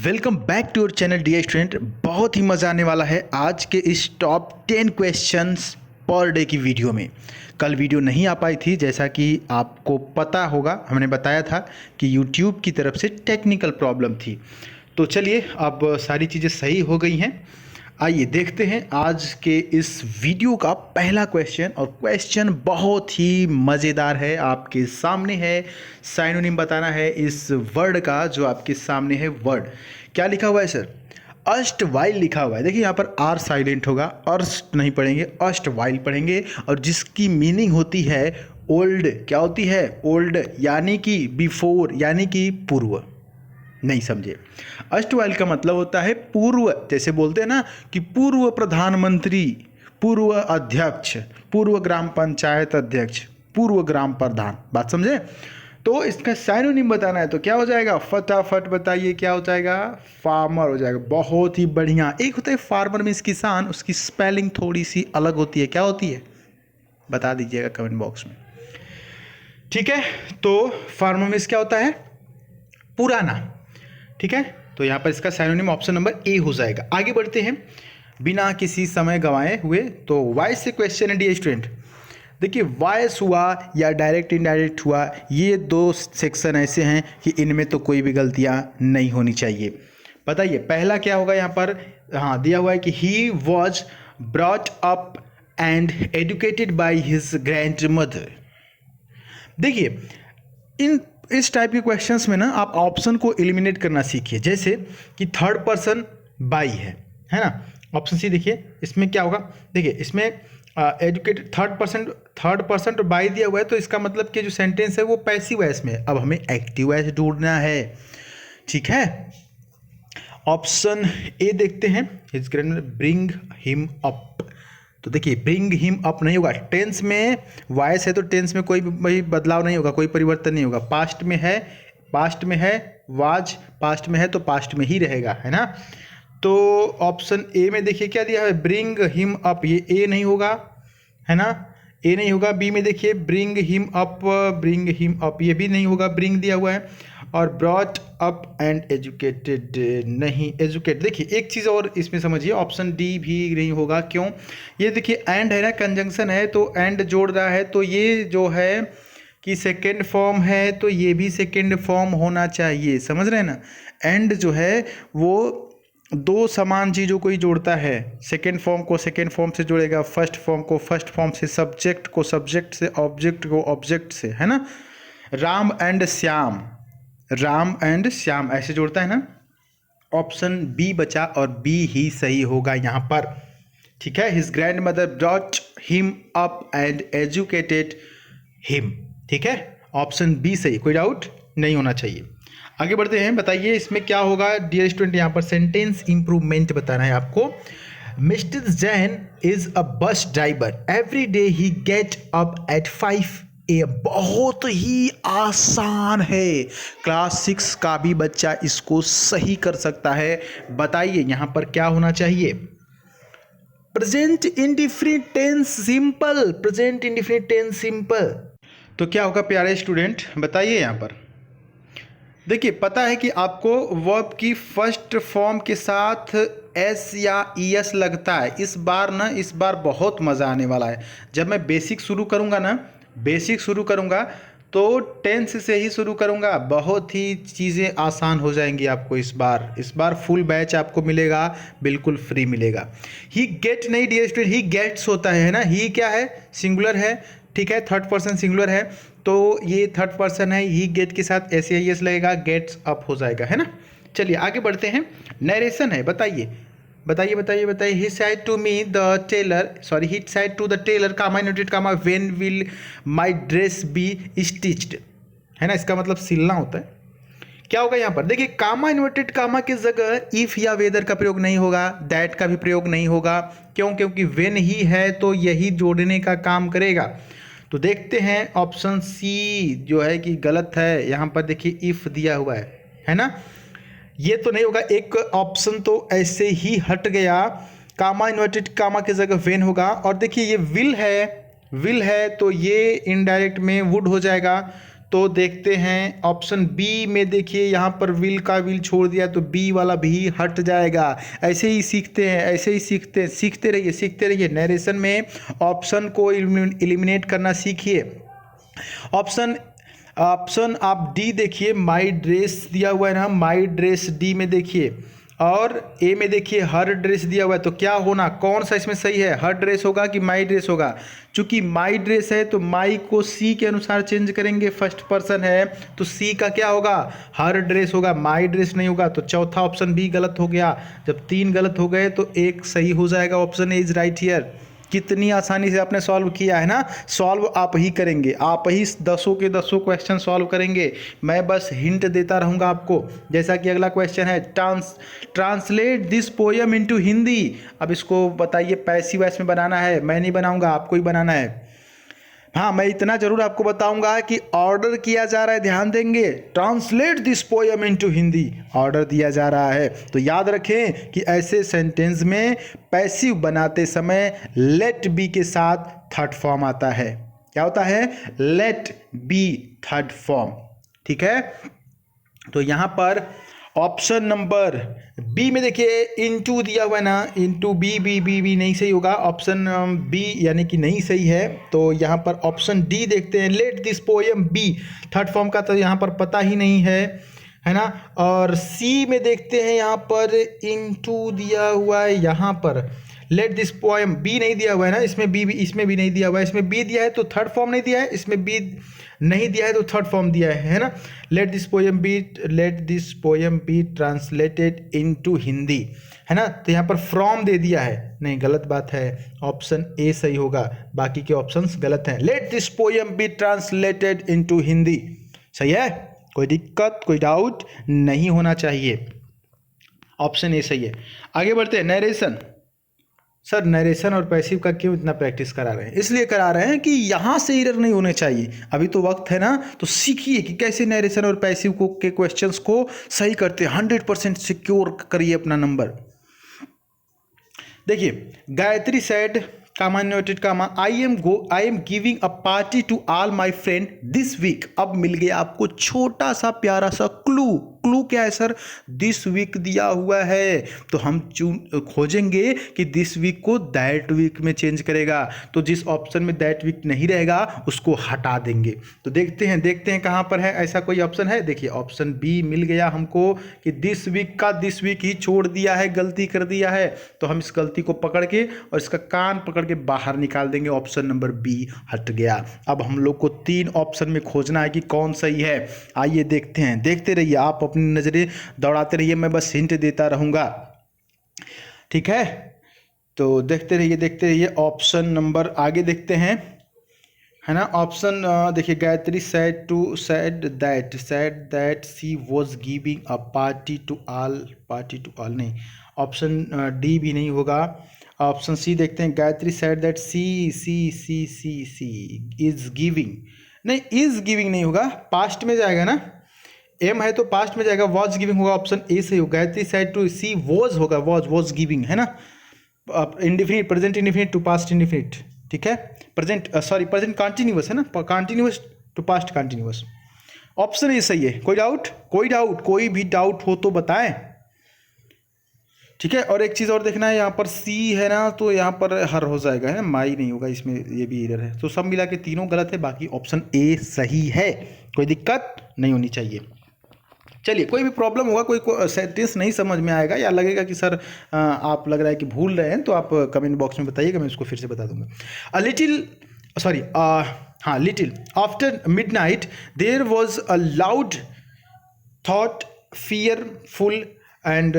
Welcome back to our channel dear student. बहुत ही मज़ा आने वाला है आज के इस टॉप 10 क्वेश्चंस पर डे की वीडियो में। कल वीडियो नहीं आ पाई थी, जैसा कि आपको पता होगा, हमने बताया था कि YouTube की तरफ से टेक्निकल प्रॉब्लम थी। तो चलिए अब सारी चीज़ें सही हो गई हैं। आइए देखते हैं आज के इस वीडियो का पहला क्वेश्चन, और क्वेश्चन बहुत ही मज़ेदार है। आपके सामने है, साइनोनिम बताना है इस वर्ड का जो आपके सामने है। वर्ड क्या लिखा हुआ है सर? अष्टवाइल लिखा हुआ है। देखिए यहाँ पर आर साइलेंट होगा, अष्ट नहीं पढ़ेंगे, अष्टवाइल पढ़ेंगे, और जिसकी मीनिंग होती है ओल्ड। क्या होती है? ओल्ड, यानी कि बिफोर, यानी कि पूर्व। नहीं समझे? अष्टवाइल का मतलब होता है पूर्व। जैसे बोलते हैं ना कि पूर्व प्रधानमंत्री, पूर्व अध्यक्ष, पूर्व ग्राम पंचायत अध्यक्ष, पूर्व ग्राम प्रधान। बात समझे? तो इसका साइनोनिम बताना है तो क्या हो जाएगा? फटाफट बताइए क्या हो जाएगा? फार्मर हो जाएगा। बहुत ही बढ़िया। एक होता है फार्मर मीन्स किसान, उसकी स्पेलिंग थोड़ी सी अलग होती है। क्या होती है बता दीजिएगा कमेंट बॉक्स में। ठीक है, तो फार्मर मीन्स क्या होता है? पुराना। ठीक है, तो यहाँ पर इसका साइनोनिम ऑप्शन नंबर ए हो जाएगा। आगे बढ़ते हैं बिना किसी समय गंवाए हुए। तो वॉइस से क्वेश्चन है डियर स्टूडेंट। देखिए वॉइस हुआ या डायरेक्ट इनडायरेक्ट हुआ, ये दो सेक्शन ऐसे हैं कि इनमें तो कोई भी गलतियाँ नहीं होनी चाहिए। बताइए पहला क्या होगा यहाँ पर? हाँ, दिया हुआ है कि he was brought up and educated by his grand mother. देखिए इस टाइप के क्वेश्चंस में ना आप ऑप्शन को एलिमिनेट करना सीखिए। जैसे कि थर्ड पर्सन बाई है ना। ऑप्शन सी देखिए, इसमें क्या होगा? देखिए इसमें एजुकेटेड थर्ड पर्सन तो बाई दिया हुआ है, तो इसका मतलब कि जो सेंटेंस है वो पैसिव वॉइस में। अब हमें एक्टिव वॉइस ढूंढना है। ठीक है, ऑप्शन ए देखते हैं। His grand bring him up. तो देखिए ब्रिंग हिम अप नहीं होगा, टेंस में वॉइस है तो टेंस में कोई भी बदलाव नहीं होगा, कोई परिवर्तन नहीं होगा। पास्ट में है, पास्ट में है, वाज पास्ट में है तो पास्ट में ही रहेगा, है ना। तो ऑप्शन ए में देखिए क्या दिया है? ब्रिंग हिम अप, ये ए नहीं होगा, है ना, ए नहीं होगा। बी में देखिए ब्रिंग हिम अप, ये भी नहीं होगा, ब्रिंग दिया हुआ है। और ब्रॉट अप एंड एजुकेटेड नहीं, एजुकेट। देखिए एक चीज़ और इसमें समझिए, ऑप्शन डी भी नहीं होगा। क्यों? ये देखिए एंड है ना, कंजंक्शन है तो एंड जोड़ रहा है, तो ये जो है कि सेकेंड फॉर्म है तो ये भी सेकेंड फॉर्म होना चाहिए। समझ रहे हैं ना? एंड जो है वो दो समान चीज़ों को ही जोड़ता है। सेकेंड फॉर्म को सेकेंड फॉर्म से जोड़ेगा, फर्स्ट फॉर्म को फर्स्ट फॉर्म से, सब्जेक्ट को सब्जेक्ट से, ऑब्जेक्ट को ऑब्जेक्ट से, है ना। राम एंड श्याम, राम एंड श्याम ऐसे जोड़ता है ना। ऑप्शन बी बचा और बी ही सही होगा यहाँ पर। ठीक है, his grand mother brought him up and educated him. ठीक है, ऑप्शन बी सही, कोई डाउट नहीं होना चाहिए। आगे बढ़ते हैं, बताइए इसमें क्या होगा डियर स्टूडेंट? यहाँ पर सेंटेंस इंप्रूवमेंट बताना है आपको। Mister Jain is a bus driver, every day he get up at 5 AM। बहुत ही आसान है, क्लास 6 का भी बच्चा इसको सही कर सकता है। बताइए यहाँ पर क्या होना चाहिए? Present indefinite tense simple, present indefinite tense simple. तो क्या होगा प्यारे स्टूडेंट? बताइए यहाँ पर। देखिए पता है कि आपको वर्ब की फर्स्ट फॉर्म के साथ एस या ईएस लगता है। इस बार बहुत मज़ा आने वाला है। जब मैं बेसिक शुरू करूँगा ना, बेसिक शुरू करूँगा तो टेंस से ही शुरू करूँगा। बहुत ही चीज़ें आसान हो जाएंगी आपको इस बार फुल बैच आपको मिलेगा, बिल्कुल फ्री मिलेगा। ही गेट नहीं डियर स्टूडेंट, ही गेट्स होता है ना। ही क्या है? सिंगुलर है। ठीक है, थर्ड पर्सन सिंगुलर है तो ये थर्ड पर्सन है। ही गेट के साथ एस एस लगेगा, गेट्स अप हो जाएगा, है ना। चलिए आगे बढ़ते हैं। नरेशन है, बताइए। ही said to me the tailor, sorry, he said to the tailor, comma noted comma, when will my dress be stitched, है ना। इसका मतलब सिलना होता है। क्या होगा यहाँ पर? देखिए कामा इन्वर्टेड कामा की जगह इफ या वेदर का प्रयोग नहीं होगा, दैट का भी प्रयोग नहीं होगा। क्यों? क्योंकि वेन ही है तो यही जोड़ने का काम करेगा। तो देखते हैं ऑप्शन सी जो है कि गलत है। यहाँ पर देखिए इफ दिया हुआ है ना, ये तो नहीं होगा। एक ऑप्शन तो ऐसे ही हट गया, कामा इन्वर्टेड कामा की जगह वेन होगा। और देखिए ये विल है तो ये इनडायरेक्ट में वुड हो जाएगा, तो देखते हैं ऑप्शन बी में। देखिए यहाँ पर विल का विल छोड़ दिया तो बी वाला भी हट जाएगा। ऐसे ही सीखते हैं, ऐसे ही सीखते रहिए, सीखते रहिए। नरेशन में ऑप्शन को एलिमिनेट करना सीखिए। ऑप्शन ऑप्शन आप डी देखिए, माई ड्रेस दिया हुआ है ना, माई ड्रेस डी में देखिए, और ए में देखिए हर ड्रेस दिया हुआ है। तो क्या होना, कौन सा इसमें सही है, हर ड्रेस होगा कि माई ड्रेस होगा? चूंकि माई ड्रेस है तो माई को सी के अनुसार चेंज करेंगे, फर्स्ट पर्सन है तो सी का क्या होगा, हर ड्रेस होगा, माई ड्रेस नहीं होगा। तो चौथा ऑप्शन भी गलत हो गया। जब 3 गलत हो गए तो एक सही हो जाएगा। Option A is right here. कितनी आसानी से आपने सॉल्व किया है ना। सॉल्व आप ही करेंगे, आप ही 10 के 10 क्वेश्चन सॉल्व करेंगे। मैं बस हिंट देता रहूँगा आपको। जैसा कि अगला क्वेश्चन है, translate this poem into Hindi. अब इसको बताइए, पैसिव वॉइस में बनाना है, मैं नहीं बनाऊंगा, आपको ही बनाना है। हाँ, मैं इतना जरूर आपको बताऊंगा कि ऑर्डर किया जा रहा है, ध्यान देंगे। Translate this poem into Hindi, order दिया जा रहा है। तो याद रखें कि ऐसे सेंटेंस में पैसिव बनाते समय लेट बी के साथ थर्ड फॉर्म आता है। क्या होता है? Let be third form. ठीक है, तो यहां पर ऑप्शन नंबर बी में देखिए इनटू दिया हुआ है ना, into b b b b नहीं सही होगा। ऑप्शन बी यानी कि नहीं सही है। तो यहाँ पर ऑप्शन डी देखते हैं, let this poem be, third form का तो यहाँ पर पता ही नहीं है ना। और सी में देखते हैं, यहाँ पर इनटू दिया हुआ है, यहाँ पर लेट दिस पोयम बी नहीं दिया हुआ है ना, इसमें बी इसमें भी नहीं दिया हुआ है। इसमें बी दिया है तो थर्ड फॉर्म नहीं दिया है, इसमें बी नहीं दिया है तो थर्ड फॉर्म दिया है ना। Late this poem B translated into Hindi, है ना। तो यहाँ पर फ्रॉम दे दिया है, नहीं गलत बात है। ऑप्शन ए सही होगा, बाकी के ऑप्शंस गलत हैं। Let this poem B translated into Hindi सही है, कोई दिक्कत कोई डाउट नहीं होना चाहिए। ऑप्शन ए सही है। आगे बढ़ते हैं, नरेशन। सर नरेशन और पैसिव का क्यों इतना प्रैक्टिस करा रहे हैं? इसलिए करा रहे हैं कि यहाँ से एरर नहीं होने चाहिए। अभी तो वक्त है ना, तो सीखिए कि कैसे नरेशन और पैसिव को के क्वेश्चंस को सही करते हैं। 100% सिक्योर करिए अपना नंबर। देखिए, Gayatri said comma noted comma I am giving a party to all my friend this week. अब मिल गया आपको छोटा सा प्यारा सा क्लू। क्लू क्या है सर? दिस वीक दिया हुआ है, तो हम खोजेंगे कि दिस वीक को दैट वीक में चेंज करेगा। तो जिस ऑप्शन में दैट वीक नहीं रहेगा उसको हटा देंगे। तो देखते हैं कहाँ पर है ऐसा कोई ऑप्शन है। देखिए ऑप्शन बी मिल गया हमको कि दिस वीक का दिस वीक ही छोड़ दिया है, गलती कर दिया है। तो हम इस गलती को पकड़ के और इसका कान पकड़ के बाहर निकाल देंगे। ऑप्शन नंबर बी हट गया। अब हम लोग को 3 ऑप्शन में खोजना है कि कौन सही है। आइए देखते हैं, देखते रहिए, आप अपनी नजरें दौड़ाते रहिए, मैं बस हिंट देता रहूंगा। ठीक है, तो देखते रहिए। ऑप्शन नंबर आगे देखते हैं, है ना। ऑप्शन देखिए, Gayatri said that she was giving a party to all नहीं, ऑप्शन डी भी नहीं होगा। ऑप्शन सी देखते हैं, Gayatri said that she is giving, नहीं इज गिविंग नहीं होगा, पास्ट में जाएगा ना, एम है तो पास्ट में जाएगा, वॉज गिविंग होगा। ऑप्शन ए से होगा, Gayatri said to c was होगा, वॉज गिविंग, है ना। Indefinite, present indefinite to past indefinite, ठीक है। प्रेजेंट कंटिन्यूअस है ना, continuous to past continuous. Option a सही है। कोई डाउट कोई भी डाउट हो तो बताएं, ठीक है। और एक चीज़ और देखना है, यहाँ पर सी है ना, तो यहाँ पर हर हो जाएगा, है ना, माई नहीं होगा, इसमें ये भी एरर है। तो सब मिला के तीनों गलत है, बाकी ऑप्शन ए सही है। कोई दिक्कत नहीं होनी चाहिए। चलिए, कोई भी प्रॉब्लम होगा, कोई सेंटेंस नहीं समझ में आएगा या लगेगा कि सर आप लग रहा है कि भूल रहे हैं, तो आप कमेंट बॉक्स में बताइएगा, मैं उसको फिर से बता दूंगा। Little after midnight there was a loud thought fearful and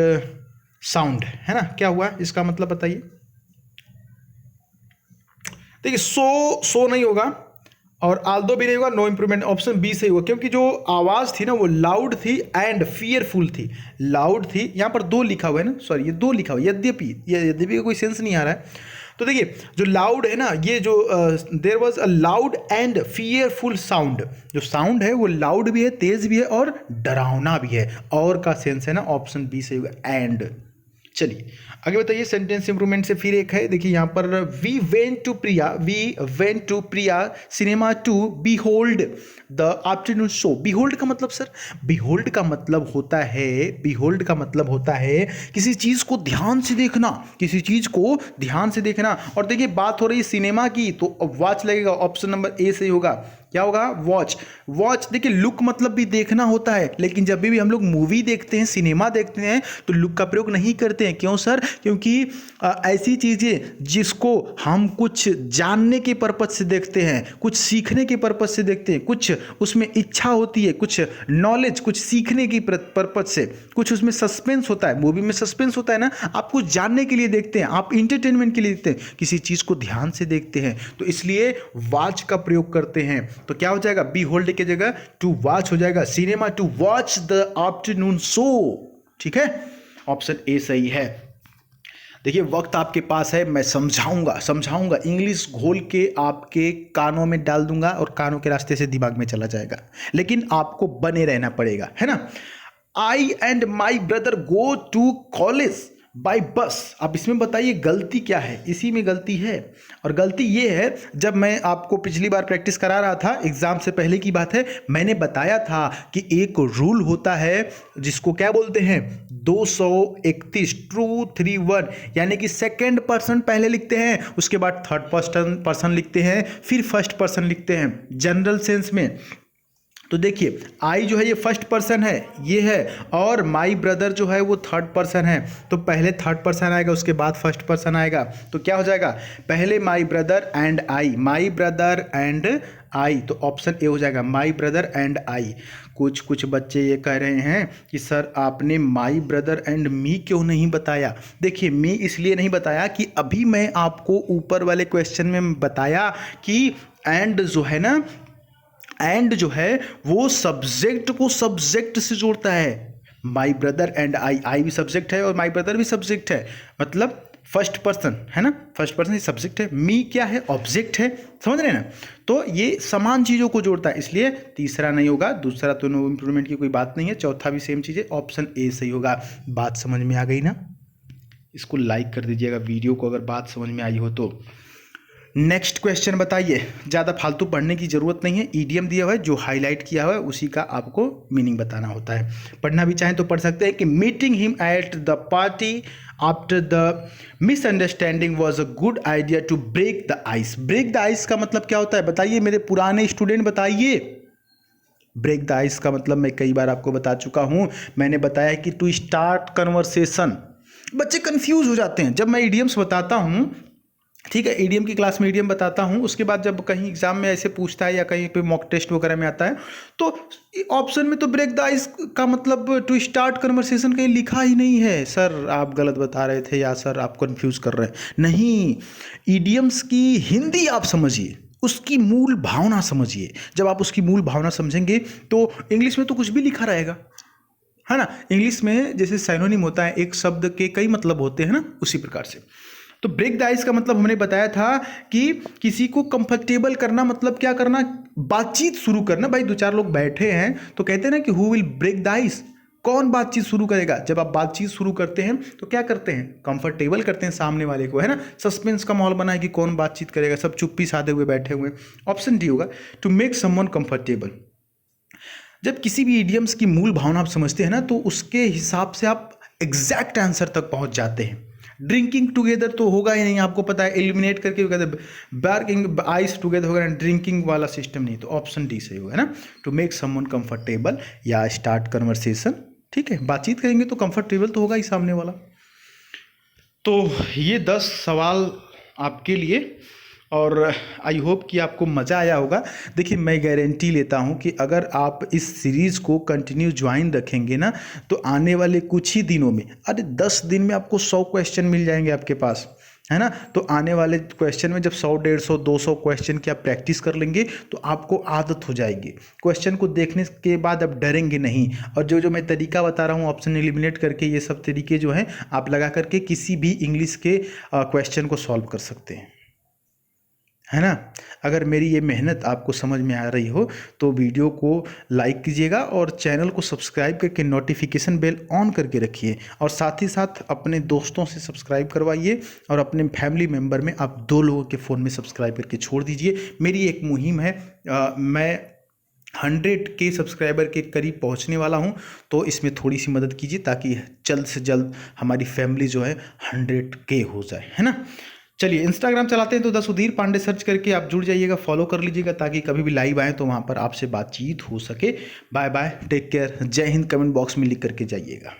sound, है ना। क्या हुआ इसका मतलब बताइए। देखिए, सो नहीं होगा और आल्दो भी नहीं होगा, नो इम्प्रूवमेंट। ऑप्शन बी सही होगा, क्योंकि जो आवाज़ थी ना वो लाउड थी एंड फियरफुल थी। लाउड थी, यहाँ पर 2 लिखा हुआ है ना, सॉरी ये 2 लिखा हुआ है, यद्यपि का कोई सेंस नहीं आ रहा है। तो देखिए, जो लाउड है ना, ये जो there was a loud and fearful sound, जो साउंड है वो लाउड भी है, तेज भी है और डरावना भी है। और का सेंस है ना, ऑप्शन बी सही होगा, एंड, चलिए आगे बताइए। सेंटेंस इंप्रूवमेंट से फिर एक है, देखिए यहाँ पर we went to Priya cinema to behold the afternoon show. Behold का मतलब सर, बीहोल्ड का मतलब होता है किसी चीज़ को ध्यान से देखना, किसी चीज़ को ध्यान से देखना। और देखिए बात हो रही है सिनेमा की, तो वॉच लगेगा, ऑप्शन नंबर ए सही होगा। क्या होगा? वॉच। वॉच देखिए लुक मतलब भी देखना होता है, लेकिन जब भी हम लोग मूवी देखते हैं, सिनेमा देखते हैं, तो लुक का प्रयोग नहीं करते हैं। क्यों सर? क्योंकि ऐसी चीज़ें जिसको हम कुछ जानने के पर्पज से देखते हैं, कुछ सीखने के पर्पज से देखते हैं, कुछ उसमें इच्छा होती है, कुछ नॉलेज, कुछ सीखने की पर्पज से, कुछ उसमें सस्पेंस होता है। मूवी में सस्पेंस होता है ना, आप कुछ जानने के लिए देखते हैं, आप इंटरटेनमेंट के लिए देखते हैं, किसी चीज़ को ध्यान से देखते हैं, तो इसलिए वॉच का प्रयोग करते हैं। तो क्या हो जाएगा? बी होल्ड की जगह टू वॉच हो जाएगा। Cinema to watch the afternoon show. ठीक है, ऑप्शन ए सही है। देखिए वक्त आपके पास है, मैं समझाऊंगा इंग्लिश घोल के आपके कानों में डाल दूंगा और कानों के रास्ते से दिमाग में चला जाएगा, लेकिन आपको बने रहना पड़ेगा, है ना। I and my brother go to college by bus. अब इसमें बताइए गलती क्या है? इसी में गलती है, और गलती ये है, जब मैं आपको पिछली बार प्रैक्टिस करा रहा था, एग्जाम से पहले की बात है, मैंने बताया था कि एक रूल होता है जिसको क्या बोलते हैं? 231 ट्रू 3 1, यानी कि सेकंड पर्सन पहले लिखते हैं, उसके बाद थर्ड पर्सन लिखते हैं, फिर फर्स्ट पर्सन लिखते हैं जनरल सेंस में। तो देखिए आई जो है ये फर्स्ट पर्सन है, ये है, और माई ब्रदर जो है वो थर्ड पर्सन है, तो पहले थर्ड पर्सन आएगा, उसके बाद फर्स्ट पर्सन आएगा। तो क्या हो जाएगा? पहले my brother and I, my brother and I, तो ऑप्शन ए हो जाएगा, माई ब्रदर एंड आई। कुछ बच्चे ये कह रहे हैं कि सर आपने माई ब्रदर एंड मी क्यों नहीं बताया? देखिए मी इसलिए नहीं बताया कि अभी मैं आपको ऊपर वाले क्वेश्चन में बताया कि एंड जो है ना, एंड जो है वो सब्जेक्ट को सब्जेक्ट से जोड़ता है। माई ब्रदर एंड आई भी सब्जेक्ट है और माई ब्रदर भी सब्जेक्ट है, मतलब फर्स्ट पर्सन है ना, फर्स्ट पर्सन ही सब्जेक्ट है, मी क्या है? ऑब्जेक्ट है, समझ रहे हैं ना। तो ये समान चीज़ों को जोड़ता है, इसलिए तीसरा नहीं होगा। दूसरा तो नो इम्प्रूवमेंट की कोई बात नहीं है, चौथा भी सेम चीज़ है, ऑप्शन ए सही होगा। बात समझ में आ गई ना? इसको लाइक कर दीजिएगा वीडियो को अगर बात समझ में आई हो तो। नेक्स्ट क्वेश्चन बताइए, ज़्यादा फालतू पढ़ने की ज़रूरत नहीं है, ईडियम दिया हुआ है, जो हाईलाइट किया हुआ है उसी का आपको मीनिंग बताना होता है। पढ़ना भी चाहें तो पढ़ सकते हैं कि meeting him at the party after the misunderstanding was a good idea to break the ice. Break the ice का मतलब क्या होता है बताइए मेरे पुराने स्टूडेंट, बताइए। ब्रेक द आइस का मतलब मैं कई बार आपको बता चुका हूँ, मैंने बताया कि टू स्टार्ट कन्वर्सेशन। बच्चे कंफ्यूज हो जाते हैं जब मैं ईडियम्स बताता हूँ, ठीक है, ईडीएम की क्लास में ईडीएम बताता हूँ, उसके बाद जब कहीं एग्जाम में ऐसे पूछता है या कहीं पे मॉक टेस्ट वगैरह में आता है, तो ऑप्शन में तो ब्रेक द आइस का मतलब टू स्टार्ट कन्वर्सेशन कहीं लिखा ही नहीं है। सर आप गलत बता रहे थे, या सर आप कंफ्यूज कर रहे हैं। नहीं, ईडीएम्स की हिंदी आप समझिए, उसकी मूल भावना समझिए। जब आप उसकी मूल भावना समझेंगे तो इंग्लिश में तो कुछ भी लिखा रहेगा, है ना। इंग्लिश में जैसे साइनोनिम होता है, एक शब्द के कई मतलब होते हैं ना, उसी प्रकार से। तो ब्रेक द आइस का मतलब हमने बताया था कि किसी को कंफर्टेबल करना, मतलब क्या करना? बातचीत शुरू करना। भाई दो चार लोग बैठे हैं तो कहते हैं ना कि who will break the ice, कौन बातचीत शुरू करेगा? जब आप बातचीत शुरू करते हैं तो क्या करते हैं? कंफर्टेबल करते हैं सामने वाले को, है ना। सस्पेंस का माहौल बना है कि कौन बातचीत करेगा, सब चुप्पी साधे हुए बैठे हुए। ऑप्शन डी होगा, टू मेक समवन कंफर्टेबल। जब किसी भी इडियम्स की मूल भावना आप समझते हैं ना, तो उसके हिसाब से आप एग्जैक्ट आंसर तक पहुंच जाते हैं। ड्रिंकिंग टुगेदर तो होगा ही नहीं, आपको पता है, एलिमिनेट करके बैर्किंग आइस टुगेदर होगा, ड्रिंकिंग वाला सिस्टम नहीं, तो ऑप्शन डी सही होगा ना, टू मेक समवन कंफर्टेबल या स्टार्ट कन्वर्सेशन। ठीक है, बातचीत करेंगे तो कंफर्टेबल तो होगा ही सामने वाला। तो ये 10 सवाल आपके लिए, और आई होप कि आपको मज़ा आया होगा। देखिए मैं गारंटी लेता हूँ कि अगर आप इस सीरीज़ को कंटिन्यू ज्वाइन रखेंगे ना, तो आने वाले कुछ ही दिनों में, अरे 10 दिन में आपको 100 क्वेश्चन मिल जाएंगे आपके पास, है ना। तो आने वाले क्वेश्चन में जब 100, 150, 200 क्वेश्चन की आप प्रैक्टिस कर लेंगे तो आपको आदत हो जाएगी। क्वेश्चन को देखने के बाद आप डरेंगे नहीं, और जो मैं तरीका बता रहा हूँ ऑप्शन एलिमिनेट करके, ये सब तरीके जो हैं आप लगा करके किसी भी इंग्लिश के क्वेश्चन को सॉल्व कर सकते हैं, है ना। अगर मेरी ये मेहनत आपको समझ में आ रही हो तो वीडियो को लाइक कीजिएगा और चैनल को सब्सक्राइब करके नोटिफिकेशन बेल ऑन करके रखिए, और साथ ही साथ अपने दोस्तों से सब्सक्राइब करवाइए, और अपने फैमिली मेम्बर में आप 2 लोगों के फ़ोन में सब्सक्राइब करके छोड़ दीजिए। मेरी एक मुहिम है, मैं 100K सब्सक्राइबर के करीब पहुंचने वाला हूं, तो इसमें थोड़ी सी मदद कीजिए ताकि जल्द से जल्द हमारी फैमिली जो है 100K हो जाए, है ना। चलिए, इंस्टाग्राम चलाते हैं तो द सुधीर पांडे सर्च करके आप जुड़ जाइएगा, फॉलो कर लीजिएगा ताकि कभी भी लाइव आए तो वहाँ पर आपसे बातचीत हो सके। बाय बाय, टेक केयर, जय हिंद कमेंट बॉक्स में लिख करके जाइएगा।